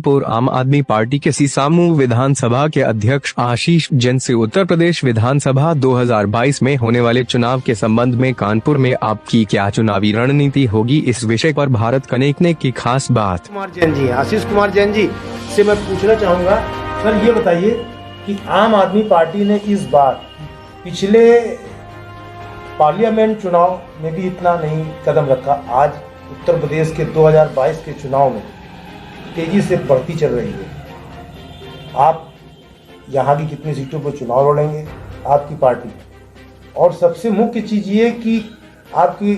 कानपुर आम आदमी पार्टी के सीसामऊ विधानसभा के अध्यक्ष आशीष जैन से उत्तर प्रदेश विधानसभा 2022 में होने वाले चुनाव के संबंध में कानपुर में आपकी क्या चुनावी रणनीति होगी, इस विषय पर भारत कनेक्ट ने की खास बात। कुमार जैन जी, आशीष कुमार जैन जी से मैं पूछना चाहूँगा, सर ये बताइए कि आम आदमी पार्टी ने इस बार पिछले पार्लियामेंट चुनाव में भी इतना नहीं कदम रखा, आज उत्तर प्रदेश के 2022 के चुनाव में तेजी से बढ़ती चल रही है। आप यहाँ की कितनी सीटों पर चुनाव लड़ेंगे, आपकी पार्टी, और सबसे मुख्य चीज़ ये कि आपकी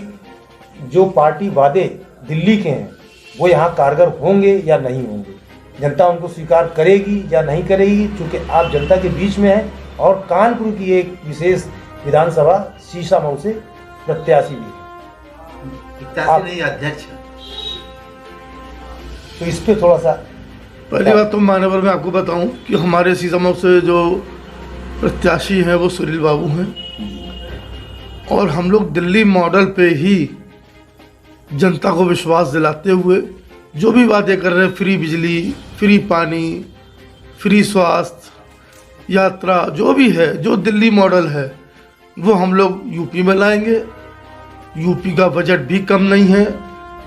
जो पार्टी वादे दिल्ली के हैं वो यहाँ कारगर होंगे या नहीं होंगे, जनता उनको स्वीकार करेगी या नहीं करेगी, क्योंकि आप जनता के बीच में हैं और कानपुर की एक विशेष विधानसभा सीसामऊ से प्रत्याशी भी आप नहीं अध्यक्ष, तो इस पे थोड़ा सा। पहली बात तो मान्यवर मैं आपको बताऊं कि हमारे सीसामऊ से जो प्रत्याशी हैं वो सुनील बाबू हैं और हम लोग दिल्ली मॉडल पे ही जनता को विश्वास दिलाते हुए जो भी बातें कर रहे हैं, फ्री बिजली, फ्री पानी, फ्री स्वास्थ्य, यात्रा, जो भी है, जो दिल्ली मॉडल है वो हम लोग यूपी में लाएंगे। यूपी का बजट भी कम नहीं है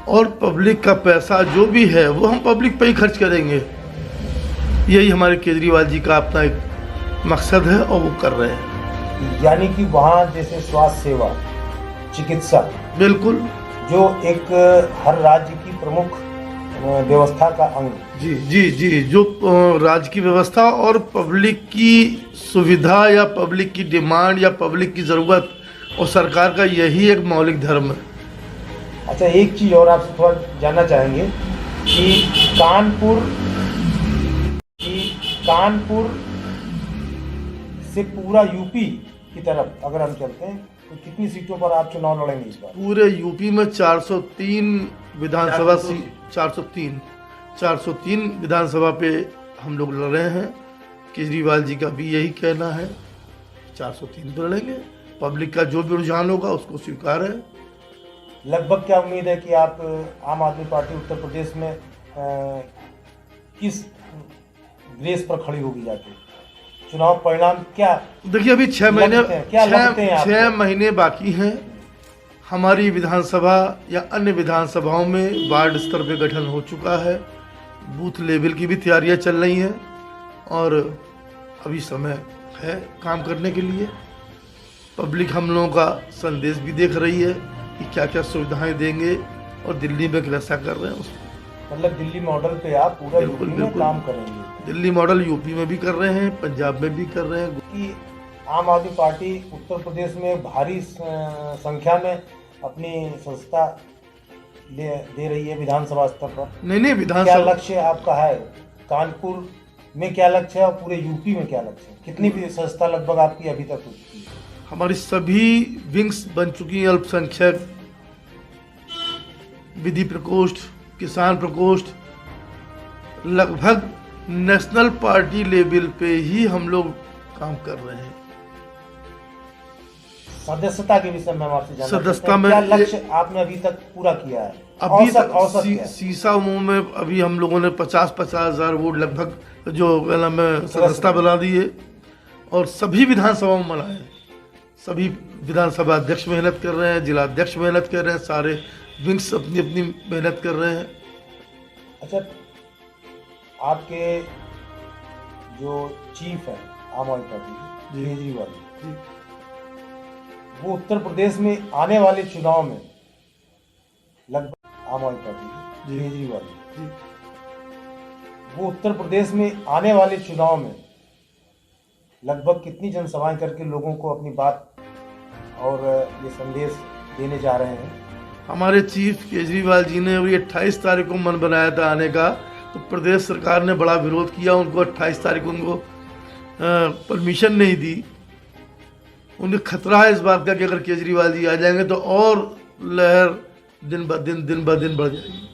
और पब्लिक का पैसा जो भी है वो हम पब्लिक पे ही खर्च करेंगे। यही हमारे केजरीवाल जी का अपना एक मकसद है और वो कर रहे हैं। यानी कि वहाँ जैसे स्वास्थ्य सेवा, चिकित्सा, बिल्कुल, जो एक हर राज्य की प्रमुख व्यवस्था का अंग। जी जी जी, जो राज्य की व्यवस्था और पब्लिक की सुविधा या पब्लिक की डिमांड या पब्लिक की ज़रूरत और सरकार का यही एक मौलिक धर्म है। अच्छा, एक चीज़ और आपसे थोड़ा जानना चाहेंगे कि कानपुर से पूरा यूपी की तरफ अगर हम चलते हैं तो कितनी सीटों पर आप चुनाव लड़ेंगे इस बार? पूरे यूपी में 403 विधानसभा सीट, 403 विधानसभा पे हम लोग लड़ रहे हैं। केजरीवाल जी का भी यही कहना है, 403 पे लड़ेंगे। पब्लिक का जो भी रुझान होगा उसको स्वीकार है। लगभग क्या उम्मीद है कि आप आम आदमी पार्टी उत्तर प्रदेश में किस रेस पर खड़ी होगी जाके? चुनाव परिणाम क्या? देखिए अभी 6 महीने बाकी हैं। हमारी विधानसभा या अन्य विधानसभाओं में वार्ड स्तर पे गठन हो चुका है, बूथ लेवल की भी तैयारियां चल रही हैं और अभी समय है काम करने के लिए। पब्लिक हम लोगों का संदेश भी देख रही है कि क्या क्या सुविधाएं देंगे और दिल्ली में कैसा कर रहे हैं उसको। मतलब दिल्ली मॉडल पे आप पूरा यूपी में काम करेंगे? दिल्ली मॉडल यूपी में भी कर रहे हैं, पंजाब में भी कर रहे हैं। कि आम आदमी पार्टी उत्तर प्रदेश में भारी संख्या में अपनी संस्था दे रही है विधानसभा स्तर पर। नहीं, विधानसभा क्या लक्ष्य आपका है? कानपुर में क्या लक्ष्य है और पूरे यूपी में क्या लक्ष्य है? कितनी भी संस्था लगभग आपकी अभी तक हुई? हमारी सभी विंग्स बन चुकी हैं। अल्पसंख्यक, विधि प्रकोष्ठ, किसान प्रकोष्ठ, लगभग नेशनल पार्टी लेवल पे ही हम लोग काम कर रहे हैं। सदस्यता के विषय में आपसे जानना सदस्यता में क्या लक्ष्य आपने अभी तक पूरा किया है? अभी औसत सीसामऊ में अभी हम लोगों ने 50-50 हज़ार वोट लगभग जो सदस्यता बना दी है और सभी विधानसभाओं में बनाए। सभी विधानसभा अध्यक्ष मेहनत कर रहे हैं, जिला अध्यक्ष मेहनत कर रहे हैं, सारे विंग्स अपनी अपनी मेहनत कर रहे हैं। अच्छा, आपके जो चीफ है आम आदमी पार्टी केजरीवाल जी, वो उत्तर प्रदेश में आने वाले चुनाव में लगभग आम आदमी पार्टी केजरीवाल जी, वो उत्तर प्रदेश में आने वाले चुनाव में लगभग कितनी जनसभाएं करके लोगों को अपनी बात और ये संदेश देने जा रहे हैं? हमारे चीफ केजरीवाल जी ने अभी 28 तारीख को मन बनाया था आने का, तो प्रदेश सरकार ने बड़ा विरोध किया। उनको 28 तारीख को उनको परमिशन नहीं दी। उन्हें खतरा है इस बात का कि अगर केजरीवाल जी आ जाएंगे तो और लहर दिन ब दिन बढ़ जाएगी।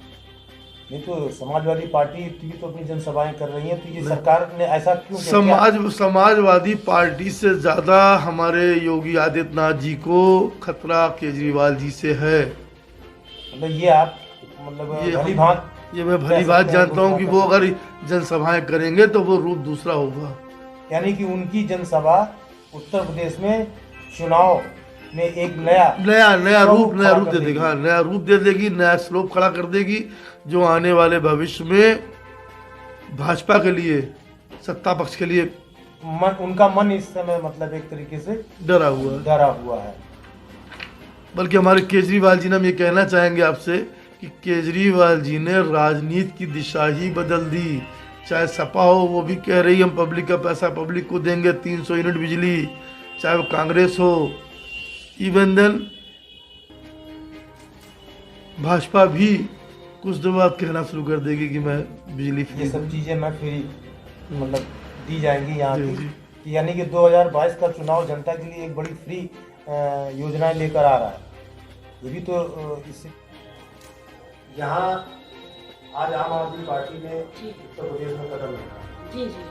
नहीं तो समाजवादी पार्टी भी तो अपनी जनसभाएं कर रही है, तो ये सरकार ने ऐसा क्यों किया? समाजवादी पार्टी से ज़्यादा हमारे योगी आदित्यनाथ जी को खतरा केजरीवाल जी से है। मतलब ये आप भली भांति ये मैं भली बात जानता हूँ कि वो अगर जनसभाएं करेंगे तो वो रूप दूसरा होगा। यानी कि उनकी जनसभा उत्तर प्रदेश में चुनाव में एक नया रूप खड़ा कर दे देगी। हाँ, नया रूप दे देगी, नया स्लोप खड़ा कर देगी, जो आने वाले भविष्य में भाजपा के लिए, सत्ता पक्ष के लिए उनका मन इस समय मतलब एक तरीके से डरा हुआ है। है। बल्कि हमारे केजरीवाल जी ने हम ये कहना चाहेंगे आपसे कि केजरीवाल जी ने राजनीति की दिशा ही बदल दी। चाहे सपा हो, वो भी कह रही हम पब्लिक का पैसा पब्लिक को देंगे, 300 यूनिट बिजली, चाहे वो कांग्रेस हो, इवन देन भाजपा भी कुछ दिनों बाद कहना शुरू कर देगी कि मैं बिजली फ्री ये सब चीजें मैं फ्री मतलब दी जाएंगी यहाँ जी, की जी। कि यानी कि 2022 का चुनाव जनता के लिए एक बड़ी फ्री योजनाएं लेकर आ रहा है। ये भी तो इससे यहाँ आज आम आदमी पार्टी ने उत्तर प्रदेश में कदम रखा। जी जी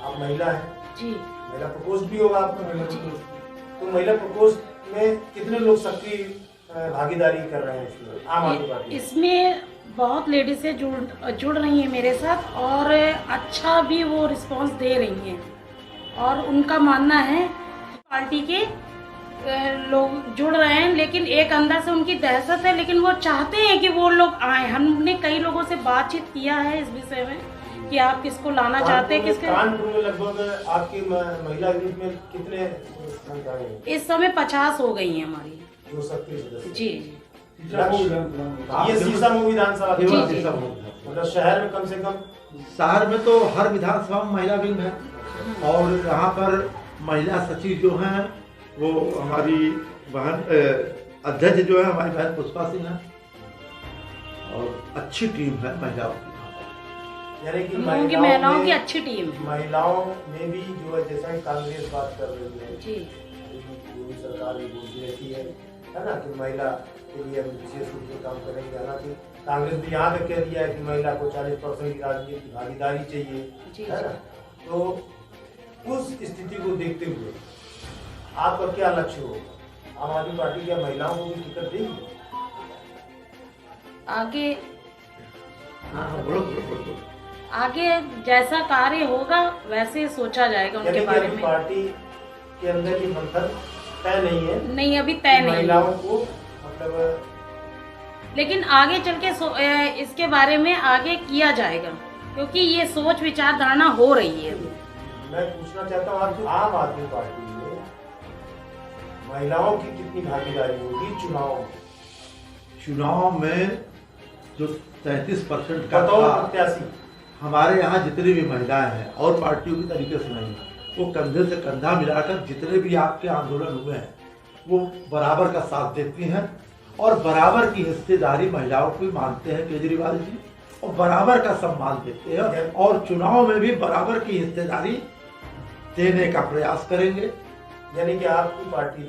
आप महिला हैं, जी महिला प्रकोष्ठ भी होगा आपका महिला प्रकोष्ठ, तो महिला प्रकोष्ठ में कितने लोग सक्रिय भागीदारी कर रहे हैं इसमें आम आदमी पार्टी? इसमें बहुत लेडीज़ें जुड़ रही हैं मेरे साथ और अच्छा भी वो रिस्पांस दे रही हैं और उनका मानना है पार्टी के लोग जुड़ रहे हैं, लेकिन एक अंदर से उनकी दहशत है, लेकिन वो चाहते हैं कि वो लोग आए। हमने कई लोगों से बातचीत किया है इस विषय में कि आप किसको लाना चाहते हैं, किसके। कानपुर में लगभग आपकी महिला यूनिट में कितने संख्या है? इस समय 50 हो गई हैं हमारी। जो सक्रिय सदस्य जी जी ये सीसामऊ विधानसभा जी, केवल जी। सीसामऊ। मतलब शहर में कम से कम शहर में तो हर विधानसभा में महिला विंग है और यहाँ पर महिला सचिव जो हैं वो हमारी बहन अध्यक्ष जो है हमारी बहन पुष्पा सिंह है और अच्छी टीम है महिलाओं की। यानी कि उनकी महिलाओं की अच्छी टीम है। महिलाओं में भी जो है जैसा कि कांग्रेस बात कर रही है जी पूरी सरकार भी बोलती रहती है ना कि महिला के लिए हम विशेष रूप से काम करेंगे। हालांकि कांग्रेस भी यहाँ तक कह दिया है कि महिला को 40% की राजनीति की भागीदारी चाहिए, जी है ना। तो उस स्थिति को देखते हुए आपका क्या लक्ष्य हो? आम आदमी पार्टी क्या महिलाओं को भी टिकट देगी? आगे बोलो। आगे जैसा कार्य होगा वैसे सोचा जाएगा उनके यानी कि बारे अभी में। पार्टी के अंदर की मंथन तय नहीं है, नहीं अभी तय नहीं है। महिलाओं को मतलब लेकिन आगे चल के इसके बारे में आगे किया जाएगा क्योंकि ये सोच विचारधारणा हो रही है। मैं पूछना चाहता हूँ आपसे, आम आदमी पार्टी में महिलाओं की कितनी भागीदारी होगी चुनाव में? चुनाव में जो 33% का बतौर था, प्रत्याशी हमारे यहाँ जितनी भी महिलाएं हैं और पार्टियों की तरीके से नहीं, वो कंधे से कंधा मिलाकर जितने भी आपके आंदोलन हुए हैं वो बराबर का साथ देती हैं और बराबर की हिस्सेदारी महिलाओं को मानते हैं केजरीवाल जी और बराबर का सम्मान देते हैं और चुनाव में भी बराबर की हिस्सेदारी देने का प्रयास करेंगे। यानी कि आपकी पार्टी